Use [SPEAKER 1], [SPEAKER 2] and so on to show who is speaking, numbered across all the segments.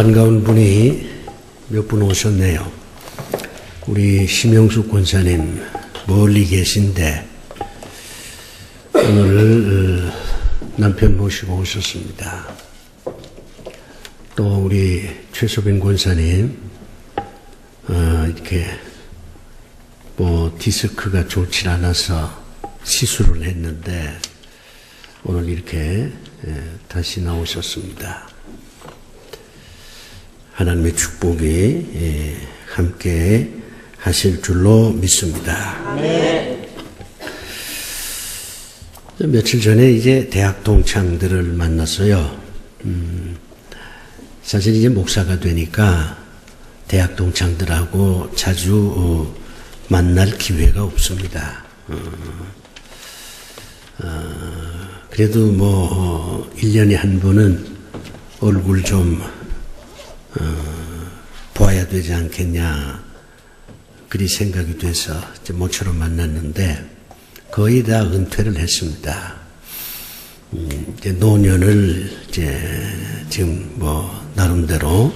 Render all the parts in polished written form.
[SPEAKER 1] 반가운 분이 몇 분 오셨네요. 우리 심영숙 권사님 멀리 계신데 오늘 남편 모시고 오셨습니다. 또 우리 최소빈 권사님 이렇게 디스크가 좋지 않아서 시술을 했는데 오늘 이렇게 다시 나오셨습니다. 하나님의 축복이 함께 하실 줄로 믿습니다. 네. 며칠 전에 이제 대학 동창들을 만났어요. 사실 이제 목사가 되니까 대학 동창들하고 자주 만날 기회가 없습니다. 그래도 1년에 한 번은 얼굴 좀 보아야 되지 않겠냐 그리 생각이 돼서 이제 모처럼 만났는데 거의 다 은퇴를 했습니다. 이제 노년을 지금 나름대로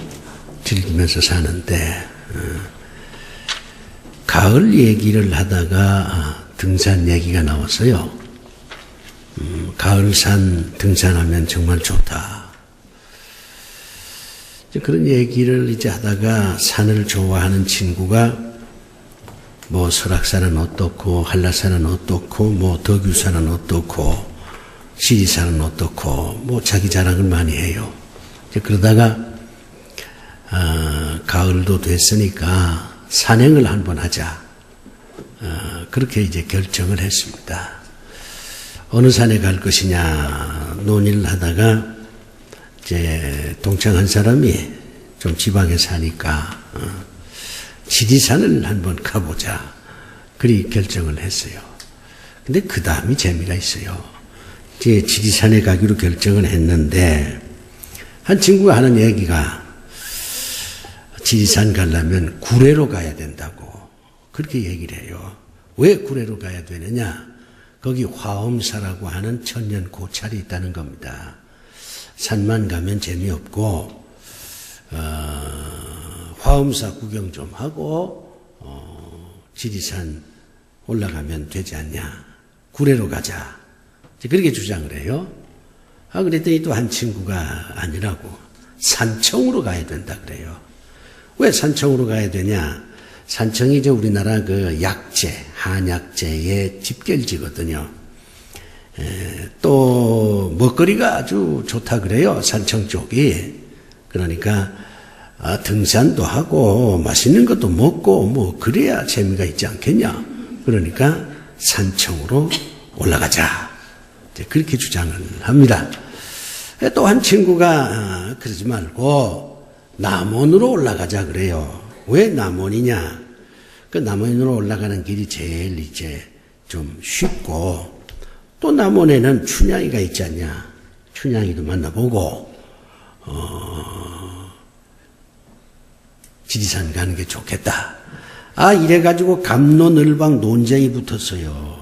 [SPEAKER 1] 즐기면서 사는데 가을 얘기를 하다가 등산 얘기가 나왔어요. 가을산 등산하면 정말 좋다. 그런 얘기를 이제 하다가 산을 좋아하는 친구가 설악산은 어떻고 한라산은 어떻고 덕유산은 어떻고 지리산은 어떻고 자기 자랑을 많이 해요. 그러다가 가을도 됐으니까 산행을 한번 하자. 그렇게 이제 결정을 했습니다. 어느 산에 갈 것이냐 논의를 하다가 이제 동창 한 사람이 좀 지방에 사니까 지리산을 한번 가보자. 그리 결정을 했어요. 근데 그 다음이 재미가 있어요. 이제 지리산에 가기로 결정을 했는데 한 친구가 하는 얘기가 지리산 가려면 구례로 가야 된다고 그렇게 얘기를 해요. 왜 구례로 가야 되느냐? 거기 화엄사라고 하는 천년 고찰이 있다는 겁니다. 산만 가면 재미없고 화엄사 구경 좀 하고 지리산 올라가면 되지 않냐. 구례로 가자. 그렇게 주장을 해요. 그랬더니 또 한 친구가 아니라고 산청으로 가야 된다 그래요. 왜 산청으로 가야 되냐. 산청이 이제 우리나라 그 약재, 한약재의 집결지거든요. 또 먹거리가 아주 좋다 그래요. 산청 쪽이. 그러니까 등산도 하고 맛있는 것도 먹고 그래야 재미가 있지 않겠냐. 그러니까 산청으로 올라가자. 그렇게 주장을 합니다. 또 한 친구가 그러지 말고 남원으로 올라가자 그래요. 왜 남원이냐? 그 남원으로 올라가는 길이 제일 이제 좀 쉽고 또 남원에는 춘향이가 있지 않냐. 춘향이도 만나보고 지리산 가는 게 좋겠다. 이래가지고 갑로늘방 논쟁이 붙었어요.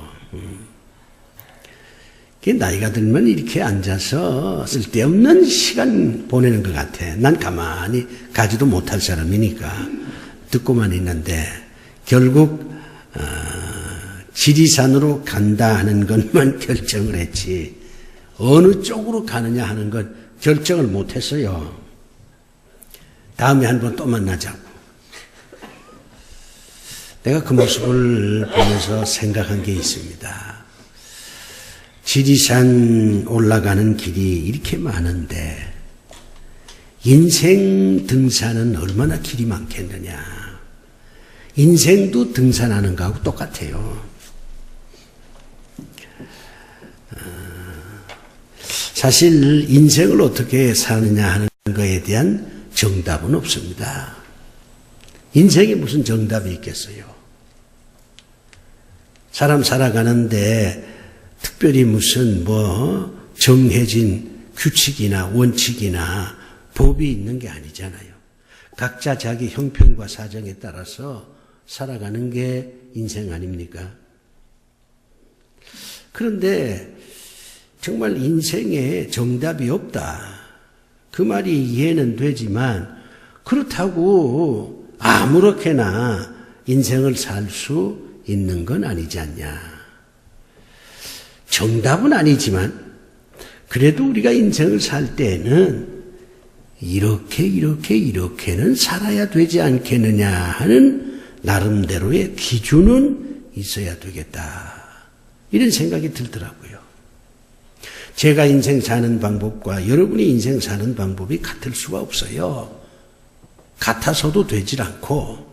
[SPEAKER 1] 나이가 들면 이렇게 앉아서 쓸데없는 시간 보내는 것 같아. 난 가만히 가지도 못할 사람이니까 듣고만 있는데 결국 지리산으로 간다 하는 것만 결정을 했지 어느 쪽으로 가느냐 하는 건 결정을 못했어요. 다음에 한번 또 만나자고. 내가 그 모습을 보면서 생각한 게 있습니다. 지리산 올라가는 길이 이렇게 많은데 인생 등산은 얼마나 길이 많겠느냐. 인생도 등산하는 거하고 똑같아요. 사실 인생을 어떻게 사느냐 하는 거에 대한 정답은 없습니다. 인생에 무슨 정답이 있겠어요? 사람 살아가는데 특별히 무슨 정해진 규칙이나 원칙이나 법이 있는 게 아니잖아요. 각자 자기 형편과 사정에 따라서 살아가는 게 인생 아닙니까? 그런데 정말 인생에 정답이 없다. 그 말이 이해는 되지만 그렇다고 아무렇게나 인생을 살 수 있는 건 아니지 않냐. 정답은 아니지만 그래도 우리가 인생을 살 때는 이렇게는 살아야 되지 않겠느냐 하는 나름대로의 기준은 있어야 되겠다. 이런 생각이 들더라고요. 제가 인생 사는 방법과 여러분이 인생 사는 방법이 같을 수가 없어요. 같아서도 되질 않고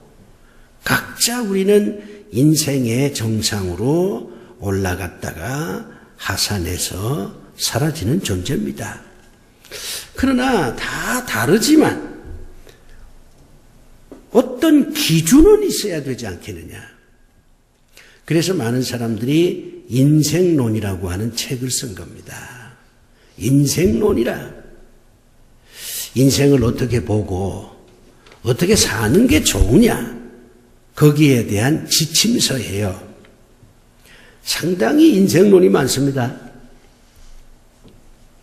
[SPEAKER 1] 각자 우리는 인생의 정상으로 올라갔다가 하산해서 사라지는 존재입니다. 그러나 다 다르지만 어떤 기준은 있어야 되지 않겠느냐. 그래서 많은 사람들이 인생론이라고 하는 책을 쓴 겁니다. 인생론이라. 인생을 어떻게 보고 어떻게 사는 게 좋으냐. 거기에 대한 지침서예요. 상당히 인생론이 많습니다.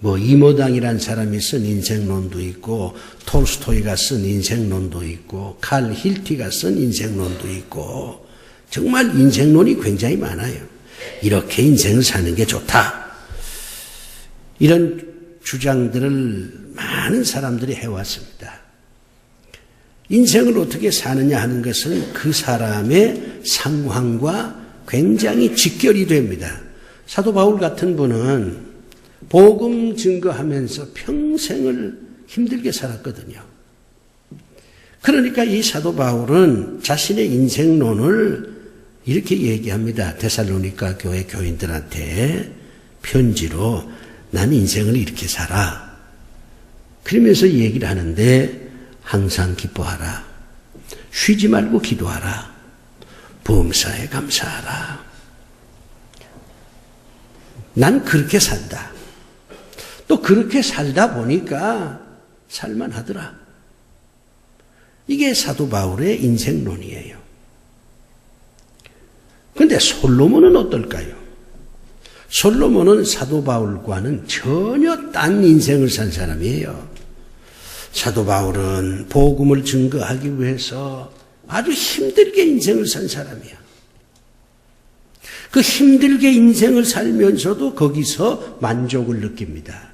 [SPEAKER 1] 이모당이라는 사람이 쓴 인생론도 있고 톨스토이가 쓴 인생론도 있고 칼 힐티가 쓴 인생론도 있고 정말 인생론이 굉장히 많아요. 이렇게 인생을 사는 게 좋다. 이런 주장들을 많은 사람들이 해왔습니다. 인생을 어떻게 사느냐 하는 것은 그 사람의 상황과 굉장히 직결이 됩니다. 사도 바울 같은 분은 복음 증거하면서 평생을 힘들게 살았거든요. 그러니까 이 사도 바울은 자신의 인생론을 이렇게 얘기합니다. 데살로니가 교회 교인들한테 편지로 난 인생을 이렇게 살아. 그러면서 얘기를 하는데 항상 기뻐하라. 쉬지 말고 기도하라. 범사에 감사하라. 난 그렇게 산다. 또 그렇게 살다 보니까 살만하더라. 이게 사도 바울의 인생론이에요. 그런데 솔로몬은 어떨까요? 솔로몬은 사도 바울과는 전혀 딴 인생을 산 사람이에요. 사도 바울은 복음을 증거하기 위해서 아주 힘들게 인생을 산 사람이야. 그 힘들게 인생을 살면서도 거기서 만족을 느낍니다.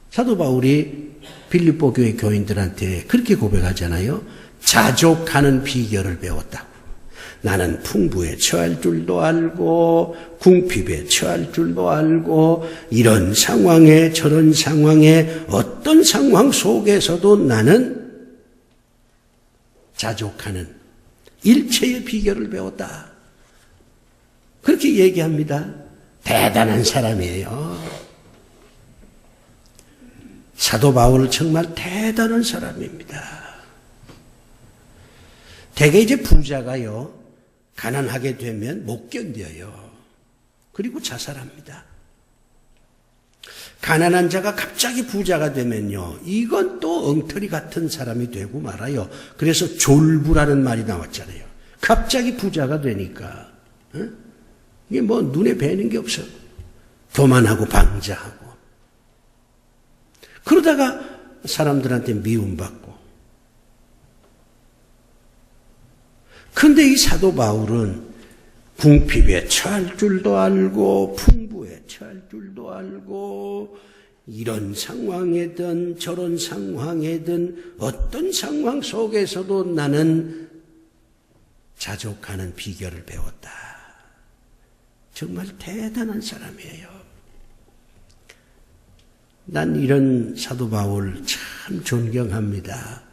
[SPEAKER 1] 사도 바울이 빌립보 교회 교인들한테 그렇게 고백하잖아요. 자족하는 비결을 배웠다고. 나는 풍부에 처할 줄도 알고 궁핍에 처할 줄도 알고 이런 상황에 저런 상황에 어떤 상황 속에서도 나는 자족하는 일체의 비결을 배웠다. 그렇게 얘기합니다. 대단한 사람이에요. 사도 바울 정말 대단한 사람입니다. 대개 이제 부자가요, 가난하게 되면 못 견뎌요. 그리고 자살합니다. 가난한 자가 갑자기 부자가 되면요, 이건 또 엉터리 같은 사람이 되고 말아요. 그래서 졸부라는 말이 나왔잖아요. 갑자기 부자가 되니까 이게 눈에 뵈는 게 없어. 교만하고 방자하고. 그러다가 사람들한테 미움받고. 그런데 이 사도 바울은 궁핍에 처할 줄도 알고 풍부에 처할 줄도 알고 이런 상황이든 저런 상황이든 어떤 상황 속에서도 나는 자족하는 비결을 배웠다. 정말 대단한 사람이에요. 난 이런 사도 바울 참 존경합니다.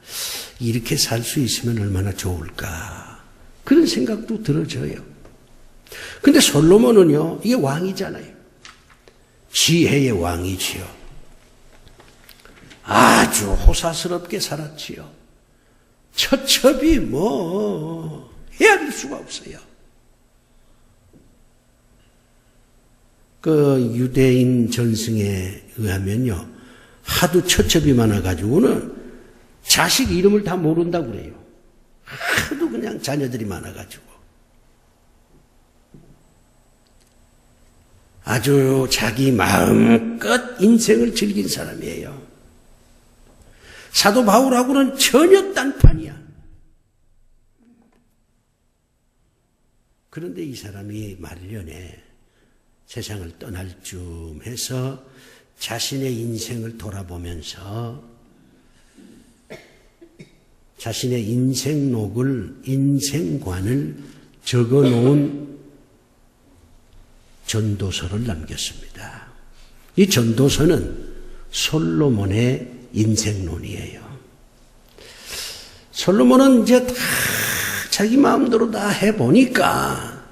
[SPEAKER 1] 이렇게 살 수 있으면 얼마나 좋을까. 그런 생각도 들어져요. 근데 솔로몬은요, 이게 왕이잖아요. 지혜의 왕이지요. 아주 호사스럽게 살았지요. 처첩이 헤아릴 수가 없어요. 그 유대인 전승에 의하면요, 하도 처첩이 많아가지고는 자식 이름을 다 모른다고 그래요. 하도 그냥 자녀들이 많아가지고. 아주 자기 마음껏 인생을 즐긴 사람이에요. 사도 바울하고는 전혀 딴판이야. 그런데 이 사람이 말년에 세상을 떠날 쯤 해서 자신의 인생을 돌아보면서 자신의 인생록을, 인생관을 적어놓은 전도서를 남겼습니다. 이 전도서는 솔로몬의 인생론이에요. 솔로몬은 이제 다 자기 마음대로 다 해보니까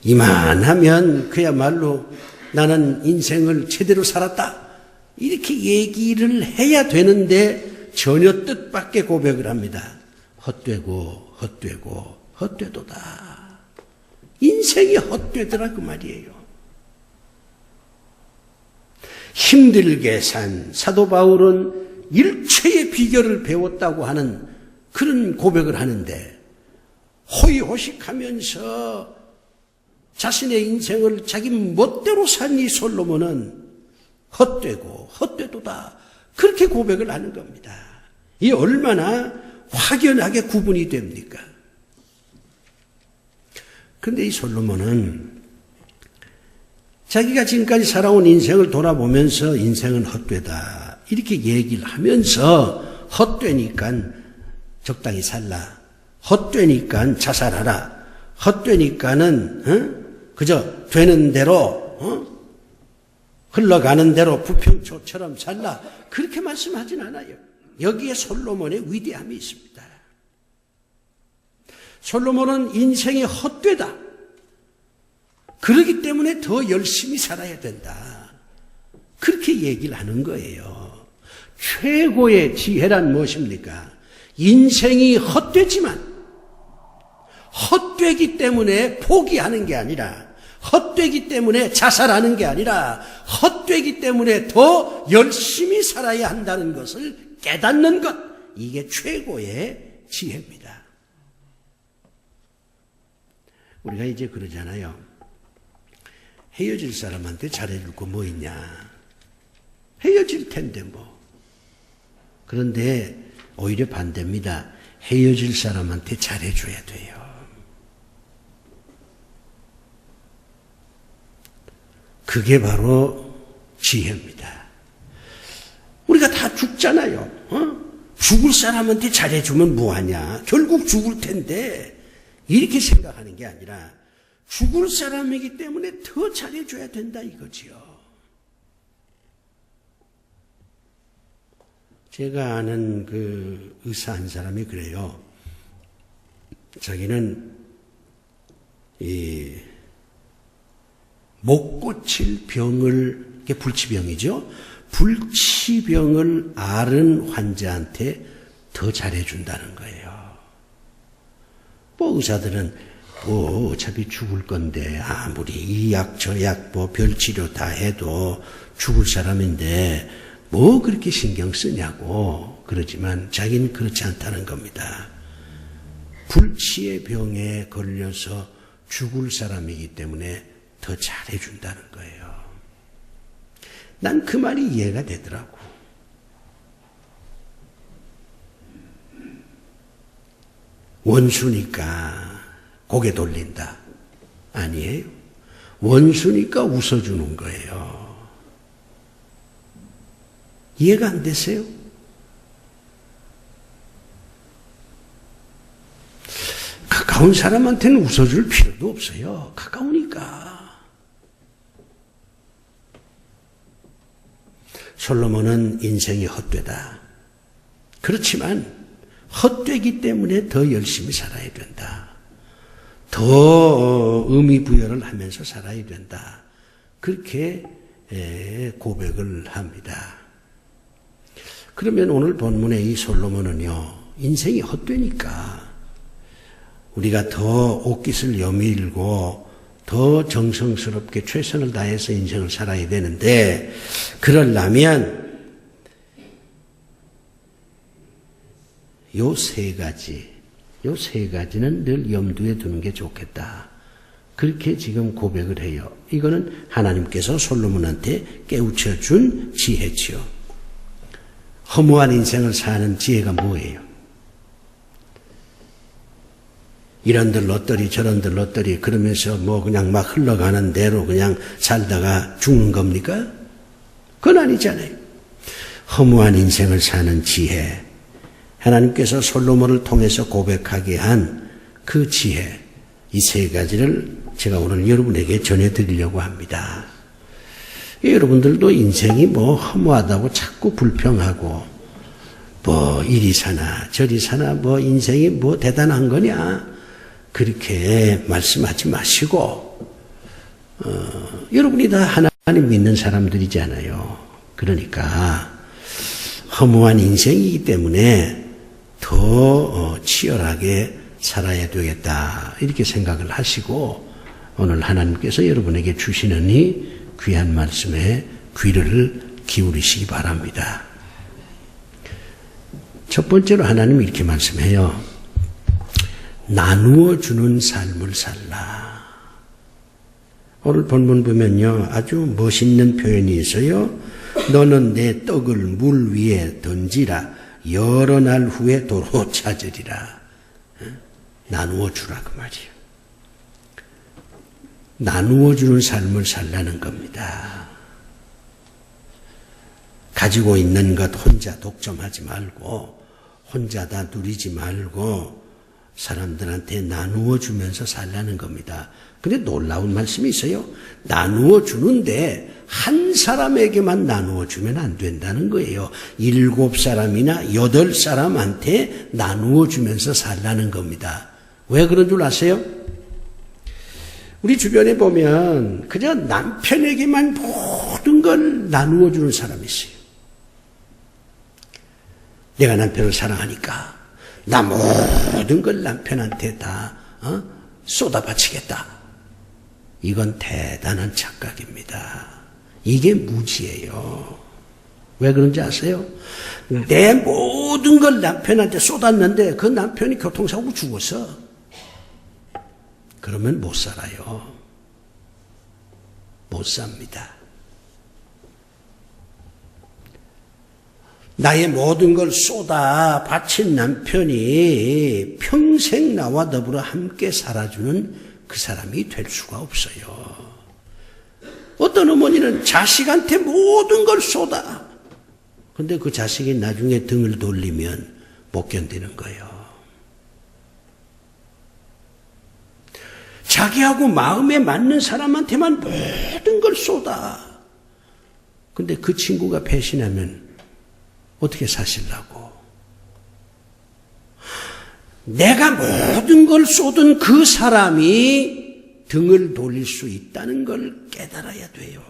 [SPEAKER 1] 이만하면 그야말로 나는 인생을 제대로 살았다 이렇게 얘기를 해야 되는데 전혀 뜻밖의 고백을 합니다. 헛되고 헛되고 헛되도다. 인생이 헛되더라 그 말이에요. 힘들게 산 사도 바울은 일체의 비결을 배웠다고 하는 그런 고백을 하는데 호의호식하면서 자신의 인생을 자기 멋대로 산 이 솔로몬은 헛되고 헛되도다 그렇게 고백을 하는 겁니다. 이 얼마나 확연하게 구분이 됩니까? 그런데 이 솔로몬은 자기가 지금까지 살아온 인생을 돌아보면서 인생은 헛되다 이렇게 얘기를 하면서 헛되니까 적당히 살라, 헛되니까 자살하라, 헛되니까는 그저 되는 대로 흘러가는 대로 부평초처럼 살라 그렇게 말씀하진 않아요. 여기에 솔로몬의 위대함이 있습니다. 솔로몬은 인생이 헛되다. 그렇기 때문에 더 열심히 살아야 된다. 그렇게 얘기를 하는 거예요. 최고의 지혜란 무엇입니까? 인생이 헛되지만 헛되기 때문에 포기하는 게 아니라 헛되기 때문에 자살하는 게 아니라 헛되기 때문에 더 열심히 살아야 한다는 것을 깨닫는 것 이게 최고의 지혜입니다. 우리가 이제 그러잖아요. 헤어질 사람한테 잘해줄 거 뭐 있냐. 헤어질 텐데 뭐. 그런데 오히려 반대입니다. 헤어질 사람한테 잘해줘야 돼요. 그게 바로 지혜입니다. 우리가 다 죽잖아요. 죽을 사람한테 잘해주면 뭐하냐. 결국 죽을 텐데 이렇게 생각하는 게 아니라 죽을 사람이기 때문에 더 잘해줘야 된다 이거지요. 제가 아는 그 의사 한 사람이 그래요. 자기는 이 못 고칠 병을, 이게 불치병이죠. 불치병을 앓은 환자한테 더 잘해준다는 거예요. 뭐 의사들은 뭐 어차피 죽을 건데 아무리 이 약 저 약 뭐 별치료 다 해도 죽을 사람인데 뭐 그렇게 신경 쓰냐고 그러지만 자기는 그렇지 않다는 겁니다. 불치의 병에 걸려서 죽을 사람이기 때문에 더 잘해준다는 거예요. 난 그 말이 이해가 되더라고. 원수니까 고개 돌린다. 아니에요. 원수니까 웃어주는 거예요. 이해가 안 되세요? 가까운 사람한테는 웃어줄 필요도 없어요. 가까우니까. 솔로몬은 인생이 헛되다. 그렇지만 헛되기 때문에 더 열심히 살아야 된다. 더 의미 부여를 하면서 살아야 된다. 그렇게 고백을 합니다. 그러면 오늘 본문의 이 솔로몬은요, 인생이 헛되니까 우리가 더 옷깃을 여밀고 더 정성스럽게 최선을 다해서 인생을 살아야 되는데, 그러려면 요 세 가지는 늘 염두에 두는 게 좋겠다. 그렇게 지금 고백을 해요. 이거는 하나님께서 솔로몬한테 깨우쳐 준 지혜지요. 허무한 인생을 사는 지혜가 뭐예요? 이런들 롯더리 저런들 롯더리 그러면서 뭐 그냥 막 흘러가는 대로 그냥 살다가 죽는 겁니까? 그건 아니잖아요. 허무한 인생을 사는 지혜, 하나님께서 솔로몬을 통해서 고백하게 한 그 지혜, 이 세 가지를 제가 오늘 여러분에게 전해드리려고 합니다. 여러분들도 인생이 뭐 허무하다고 자꾸 불평하고 뭐 이리 사나 저리 사나 뭐 인생이 뭐 대단한 거냐 그렇게 말씀하지 마시고 여러분이 다 하나님 믿는 사람들이잖아요. 그러니까 허무한 인생이기 때문에 더 치열하게 살아야 되겠다 이렇게 생각을 하시고 오늘 하나님께서 여러분에게 주시는 이 귀한 말씀에 귀를 기울이시기 바랍니다. 첫 번째로 하나님이 이렇게 말씀해요. 나누어 주는 삶을 살라. 오늘 본문 보면요, 아주 멋있는 표현이 있어요. 너는 내 떡을 물 위에 던지라. 여러 날 후에 도로 찾으리라. 나누어 주라 그 말이에요. 나누어 주는 삶을 살라는 겁니다. 가지고 있는 것 혼자 독점하지 말고 혼자 다 누리지 말고 사람들한테 나누어 주면서 살라는 겁니다. 근데 놀라운 말씀이 있어요. 나누어 주는데 한 사람에게만 나누어 주면 안 된다는 거예요. 7사람이나 8사람한테 나누어 주면서 살라는 겁니다. 왜 그런 줄 아세요? 우리 주변에 보면 그저 남편에게만 모든 걸 나누어 주는 사람이 있어요. 내가 남편을 사랑하니까 나 모든 걸 남편한테 다 쏟아바치겠다. 이건 대단한 착각입니다. 이게 무지예요. 왜 그런지 아세요? 내 모든 걸 남편한테 쏟았는데 그 남편이 교통사고 죽었어. 그러면 못 살아요. 못 삽니다. 나의 모든 걸 쏟아 바친 남편이 평생 나와 더불어 함께 살아주는 그 사람이 될 수가 없어요. 어떤 어머니는 자식한테 모든 걸 쏟아. 근데 그 자식이 나중에 등을 돌리면 못 견디는 거예요. 자기하고 마음에 맞는 사람한테만 모든 걸 쏟아. 근데 그 친구가 배신하면 어떻게 사실라고? 내가 모든 걸 쏟은 그 사람이 등을 돌릴 수 있다는 걸 깨달아야 돼요.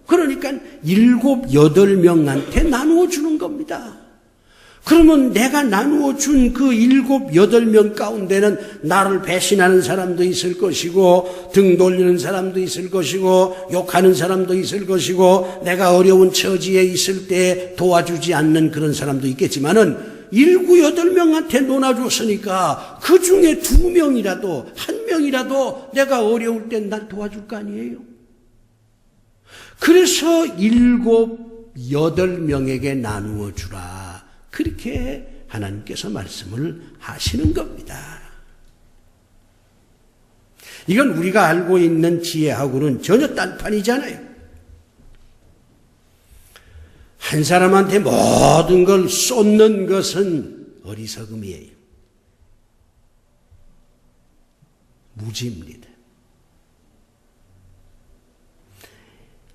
[SPEAKER 1] 그러니까 7, 8명한테 나누어 주는 겁니다. 그러면 내가 나누어 준 그 7, 8명 가운데는 나를 배신하는 사람도 있을 것이고 등 돌리는 사람도 있을 것이고 욕하는 사람도 있을 것이고 내가 어려운 처지에 있을 때 도와주지 않는 그런 사람도 있겠지만은 7, 8명한테 논아줬으니까 그 중에 2명이라도 1명이라도 내가 어려울 땐 날 도와줄 거 아니에요. 그래서 7, 8명에게 나누어 주라. 그렇게 하나님께서 말씀을 하시는 겁니다. 이건 우리가 알고 있는 지혜하고는 전혀 딴판이잖아요. 한 사람한테 모든 걸 쏟는 것은 어리석음이에요. 무지입니다.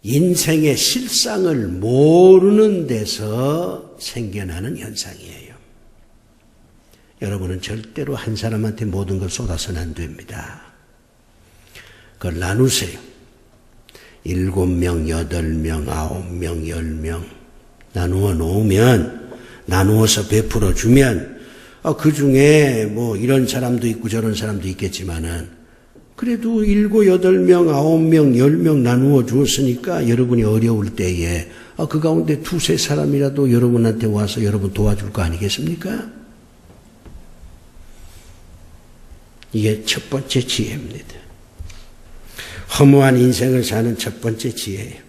[SPEAKER 1] 인생의 실상을 모르는 데서 생겨나는 현상이에요. 여러분은 절대로 한 사람한테 모든 걸 쏟아서는 안 됩니다. 그걸 나누세요. 7명, 8명, 9명, 10명 나누어 놓으면, 나누어서 베풀어 주면 그 중에 뭐 이런 사람도 있고 저런 사람도 있겠지만은 그래도 7, 8명, 9명, 10명 나누어 주었으니까 여러분이 어려울 때에 그 가운데 2, 3사람이라도 여러분한테 와서 여러분 도와줄 거 아니겠습니까? 이게 첫 번째 지혜입니다. 허무한 인생을 사는 첫 번째 지혜예요.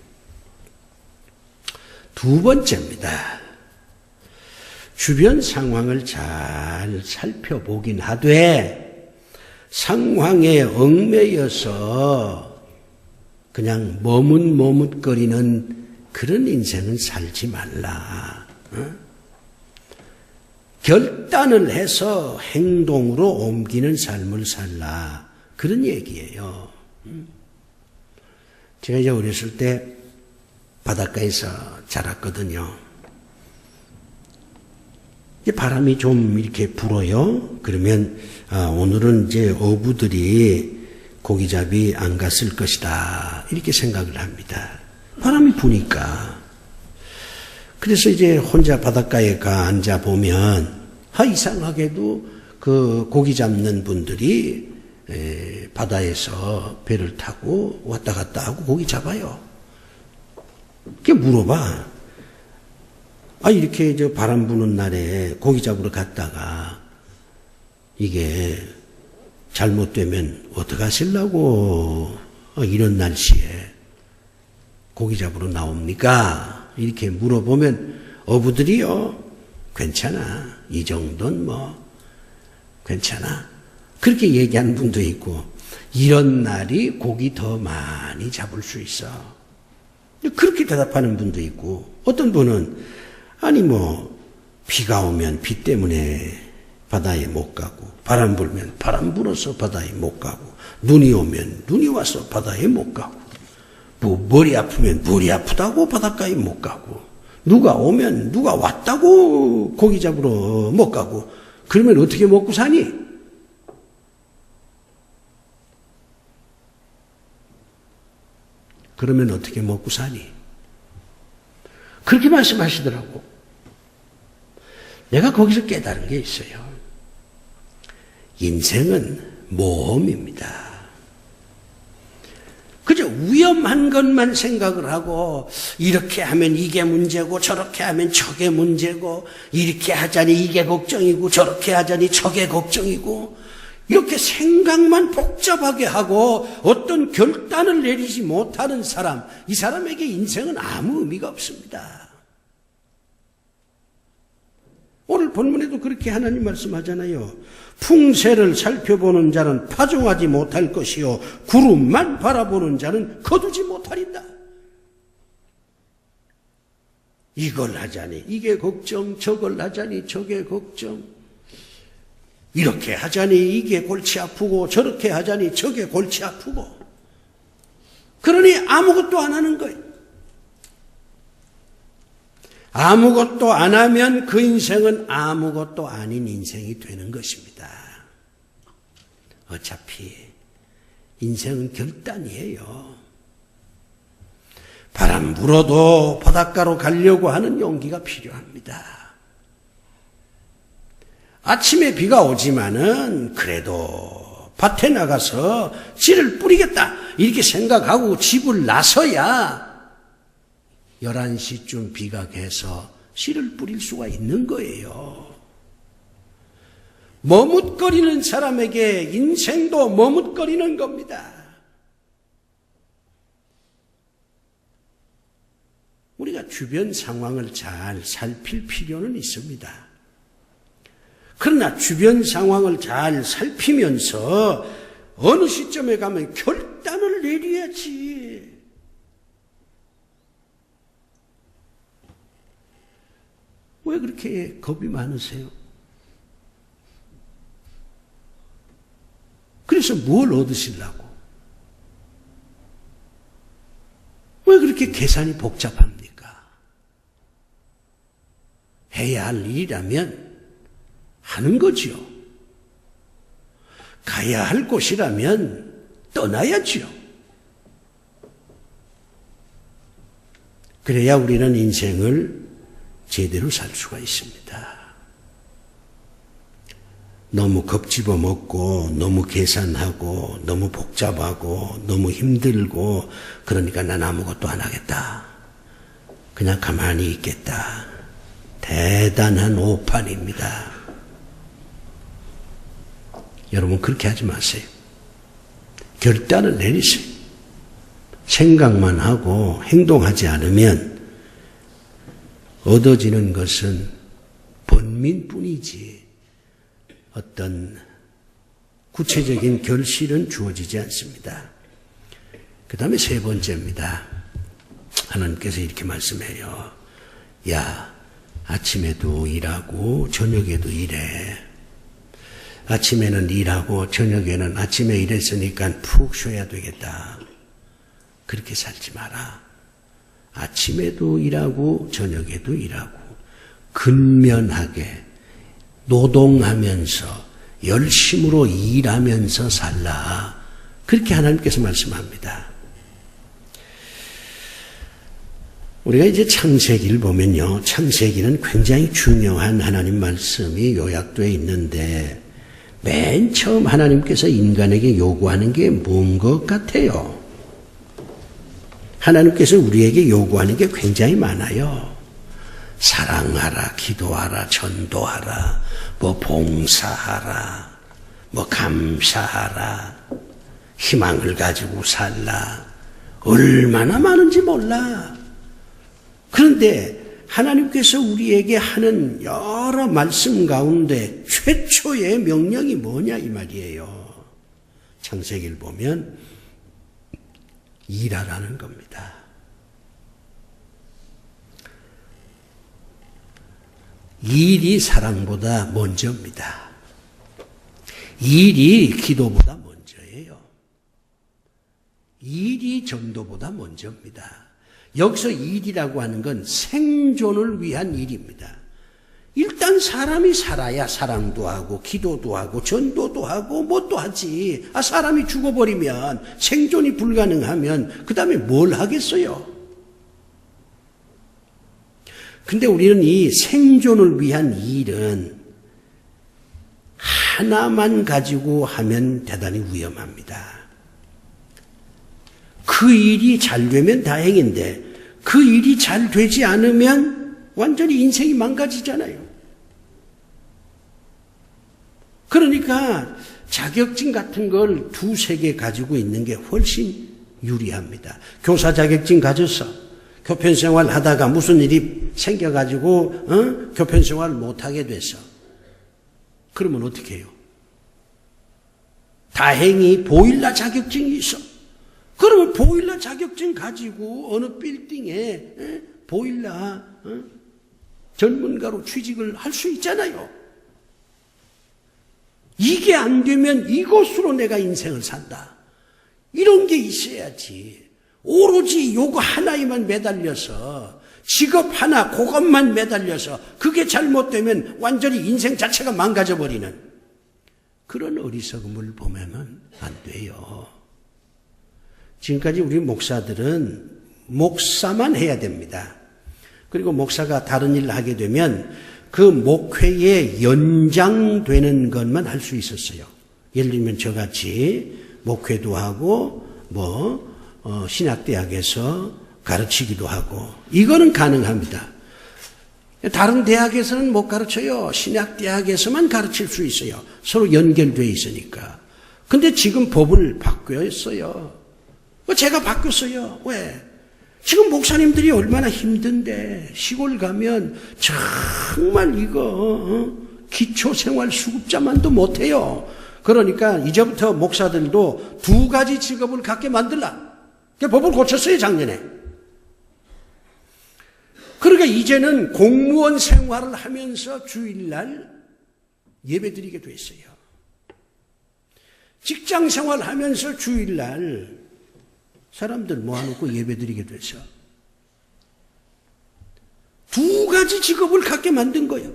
[SPEAKER 1] 두 번째입니다. 주변 상황을 잘 살펴보긴 하되 상황에 얽매여서 그냥 머뭇머뭇거리는 그런 인생은 살지 말라. 결단을 해서 행동으로 옮기는 삶을 살라. 그런 얘기예요. 제가 이제 어렸을 때 바닷가에서 자랐거든요. 이제 바람이 좀 이렇게 불어요. 그러면 오늘은 이제 어부들이 고기잡이 안 갔을 것이다. 이렇게 생각을 합니다. 바람이 부니까. 그래서 이제 혼자 바닷가에 가 앉아 보면 이상하게도 그 고기 잡는 분들이 바다에서 배를 타고 왔다 갔다 하고 고기 잡아요. 그게 물어봐. 이렇게 바람 부는 날에 고기 잡으러 갔다가 이게 잘못되면 어떡하시려고 이런 날씨에 고기 잡으러 나옵니까? 이렇게 물어보면 어부들이요, 괜찮아. 이 정도는 괜찮아. 그렇게 얘기하는 분도 있고, 이런 날이 고기 더 많이 잡을 수 있어. 그렇게 대답하는 분도 있고, 어떤 분은 비가 오면 비 때문에 바다에 못 가고, 바람 불면 바람 불어서 바다에 못 가고, 눈이 오면 눈이 와서 바다에 못 가고, 머리 아프면 머리 아프다고 바닷가에 못 가고, 누가 오면 누가 왔다고 고기 잡으러 못 가고, 그러면 어떻게 먹고 사니? 그러면 어떻게 먹고 사니? 그렇게 말씀하시더라고. 내가 거기서 깨달은 게 있어요. 인생은 모험입니다. 그저 위험한 것만 생각을 하고, 이렇게 하면 이게 문제고 저렇게 하면 저게 문제고, 이렇게 하자니 이게 걱정이고 저렇게 하자니 저게 걱정이고, 이렇게 생각만 복잡하게 하고 어떤 결단을 내리지 못하는 사람, 이 사람에게 인생은 아무 의미가 없습니다. 오늘 본문에도 그렇게 하나님 말씀하잖아요. 풍세를 살펴보는 자는 파종하지 못할 것이요, 구름만 바라보는 자는 거두지 못하리다. 이걸 하자니 이게 걱정, 저걸 하자니 저게 걱정, 이렇게 하자니 이게 골치 아프고 저렇게 하자니 저게 골치 아프고, 그러니 아무것도 안 하는 거예요. 아무것도 안 하면 그 인생은 아무것도 아닌 인생이 되는 것입니다. 어차피 인생은 결단이에요. 바람 불어도 바닷가로 가려고 하는 용기가 필요합니다. 아침에 비가 오지만은 그래도 밭에 나가서 씨를 뿌리겠다 이렇게 생각하고 집을 나서야 11시쯤 비가 개서 씨를 뿌릴 수가 있는 거예요. 머뭇거리는 사람에게 인생도 머뭇거리는 겁니다. 우리가 주변 상황을 잘 살필 필요는 있습니다. 그러나 주변 상황을 잘 살피면서 어느 시점에 가면 결단을 내려야지. 왜 그렇게 겁이 많으세요? 그래서 뭘 얻으시려고? 왜 그렇게 계산이 복잡합니까? 해야 할 일이라면 하는 거지요. 가야 할 곳이라면 떠나야지요. 그래야 우리는 인생을 제대로 살 수가 있습니다. 너무 겁집어 먹고 너무 계산하고 너무 복잡하고 너무 힘들고, 그러니까 난 아무것도 안 하겠다, 그냥 가만히 있겠다. 대단한 오판입니다. 여러분 그렇게 하지 마세요. 결단을 내리세요. 생각만 하고 행동하지 않으면 얻어지는 것은 번민뿐이지 어떤 구체적인 결실은 주어지지 않습니다. 그 다음에 세 번째입니다. 하나님께서 이렇게 말씀해요. 야, 아침에도 일하고 저녁에도 일해. 아침에는 일하고 저녁에는 아침에 일했으니까 푹 쉬어야 되겠다. 그렇게 살지 마라. 아침에도 일하고 저녁에도 일하고 근면하게 노동하면서 열심으로 일하면서 살라. 그렇게 하나님께서 말씀합니다. 우리가 이제 창세기를 보면요. 창세기는 굉장히 중요한 하나님 말씀이 요약되어 있는데 맨 처음 하나님께서 인간에게 요구하는 게 뭔 것 같아요? 하나님께서 우리에게 요구하는 게 굉장히 많아요. 사랑하라, 기도하라, 전도하라, 뭐 봉사하라, 뭐 감사하라, 희망을 가지고 살라. 얼마나 많은지 몰라. 그런데 하나님께서 우리에게 하는 여러 말씀 가운데 최초의 명령이 뭐냐 이 말이에요. 창세기를 보면 일하라는 겁니다. 일이 사랑보다 먼저입니다. 일이 기도보다 먼저예요. 일이 전도보다 먼저입니다. 여기서 일이라고 하는 건 생존을 위한 일입니다. 일단 사람이 살아야 사랑도 하고 기도도 하고 전도도 하고 뭣도 하지. 사람이 죽어버리면 생존이 불가능하면 그 다음에 뭘 하겠어요? 근데 우리는 이 생존을 위한 일은 하나만 가지고 하면 대단히 위험합니다. 그 일이 잘 되면 다행인데 그 일이 잘 되지 않으면 완전히 인생이 망가지잖아요. 그러니까 자격증 같은 걸 두세 개 가지고 있는 게 훨씬 유리합니다. 교사 자격증 가져서 교편생활 하다가 무슨 일이 생겨가지고 교편생활 못하게 돼서 그러면 어떻게 해요? 다행히 보일러 자격증이 있어. 그러면 보일러 자격증 가지고 어느 빌딩에 보일러 전문가로 취직을 할 수 있잖아요. 이게 안 되면 이것으로 내가 인생을 산다. 이런 게 있어야지. 오로지 요거 하나에만 매달려서 직업 하나 그것만 매달려서 그게 잘못되면 완전히 인생 자체가 망가져버리는 그런 어리석음을 보면은 안 돼요. 지금까지 우리 목사들은 목사만 해야 됩니다. 그리고 목사가 다른 일을 하게 되면 그 목회에 연장되는 것만 할 수 있었어요. 예를 들면 저같이 목회도 하고 신학대학에서 가르치기도 하고 이거는 가능합니다. 다른 대학에서는 못 가르쳐요. 신학대학에서만 가르칠 수 있어요. 서로 연결되어 있으니까. 근데 지금 법을 바뀌었어요. 제가 바뀌었어요. 왜? 지금 목사님들이 얼마나 힘든데 시골 가면 정말 이거 기초생활수급자만도 못해요. 그러니까 이제부터 목사들도 두 가지 직업을 갖게 만들라. 법을 고쳤어요, 작년에. 그러니까 이제는 공무원 생활을 하면서 주일날 예배드리게 됐어요. 직장 생활하면서 주일날 사람들 모아놓고 예배드리게 돼서 두 가지 직업을 갖게 만든 거예요.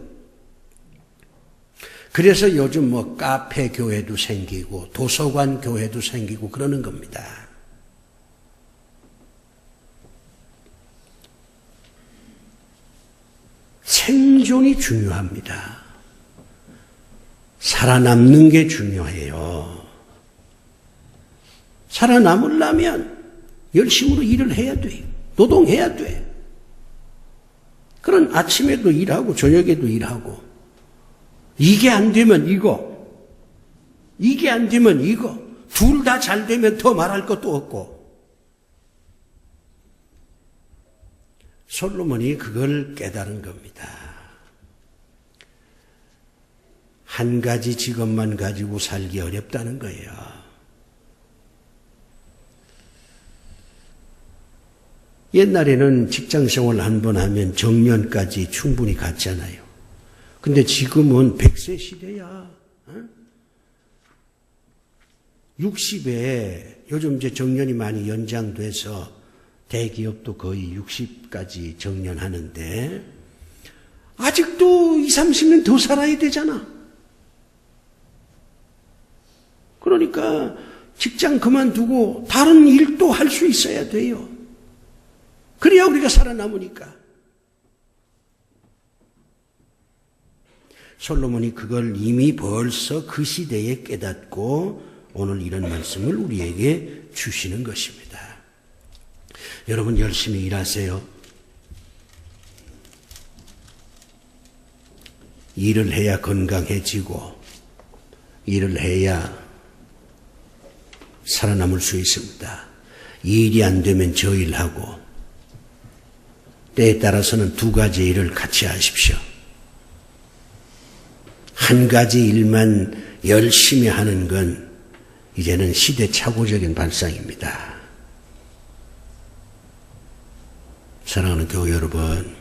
[SPEAKER 1] 그래서 요즘 카페 교회도 생기고 도서관 교회도 생기고 그러는 겁니다. 생존이 중요합니다. 살아남는 게 중요해요. 살아남으려면 열심으로 일을 해야 돼. 노동해야 돼. 그런 아침에도 일하고 저녁에도 일하고 이게 안 되면 이거, 이게 안 되면 이거, 둘 다 잘 되면 더 말할 것도 없고 솔로몬이 그걸 깨달은 겁니다. 한 가지 직업만 가지고 살기 어렵다는 거예요. 옛날에는 직장생활 한 번 하면 정년까지 충분히 갔잖아요. 근데 지금은 100세 시대야. 60에 요즘 이제 정년이 많이 연장돼서 대기업도 거의 60까지 정년하는데 아직도 20, 30년 더 살아야 되잖아. 그러니까 직장 그만두고 다른 일도 할 수 있어야 돼요. 그래야 우리가 살아남으니까. 솔로몬이 그걸 이미 벌써 그 시대에 깨닫고 오늘 이런 말씀을 우리에게 주시는 것입니다. 여러분 열심히 일하세요. 일을 해야 건강해지고 일을 해야 살아남을 수 있습니다. 일이 안 되면 저 일하고 때에 따라서는 두 가지 일을 같이 하십시오. 한 가지 일만 열심히 하는 건 이제는 시대착오적인 발상입니다. 사랑하는 교회 여러분,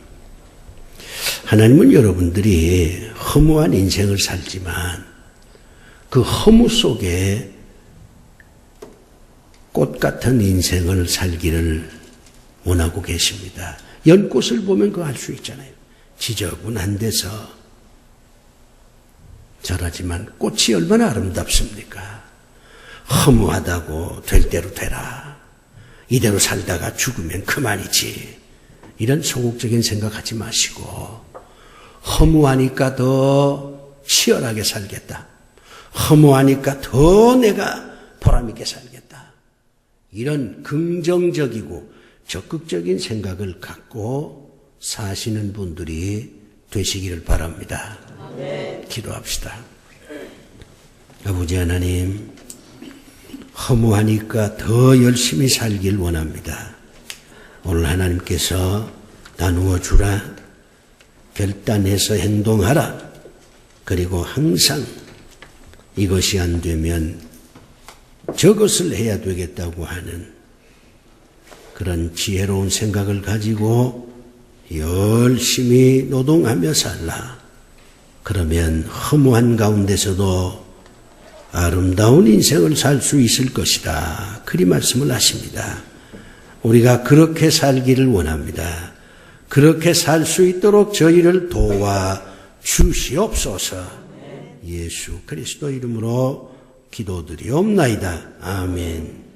[SPEAKER 1] 하나님은 여러분들이 허무한 인생을 살지만 그 허무 속에 꽃 같은 인생을 살기를 원하고 계십니다. 연꽃을 보면 그거 알 수 있잖아요. 지저분한 데서 자라지만 꽃이 얼마나 아름답습니까? 허무하다고 될 대로 되라. 이대로 살다가 죽으면 그만이지. 이런 소극적인 생각하지 마시고 허무하니까 더 치열하게 살겠다. 허무하니까 더 내가 보람있게 살겠다. 이런 긍정적이고 적극적인 생각을 갖고 사시는 분들이 되시기를 바랍니다. 네. 기도합시다. 아버지 하나님, 허무하니까 더 열심히 살길 원합니다. 오늘 하나님께서 나누어 주라, 결단해서 행동하라, 그리고 항상 이것이 안 되면 저것을 해야 되겠다고 하는 그런 지혜로운 생각을 가지고 열심히 노동하며 살라. 그러면 허무한 가운데서도 아름다운 인생을 살 수 있을 것이다. 그리 말씀을 하십니다. 우리가 그렇게 살기를 원합니다. 그렇게 살 수 있도록 저희를 도와 주시옵소서. 예수 그리스도 이름으로 기도드리옵나이다. 아멘.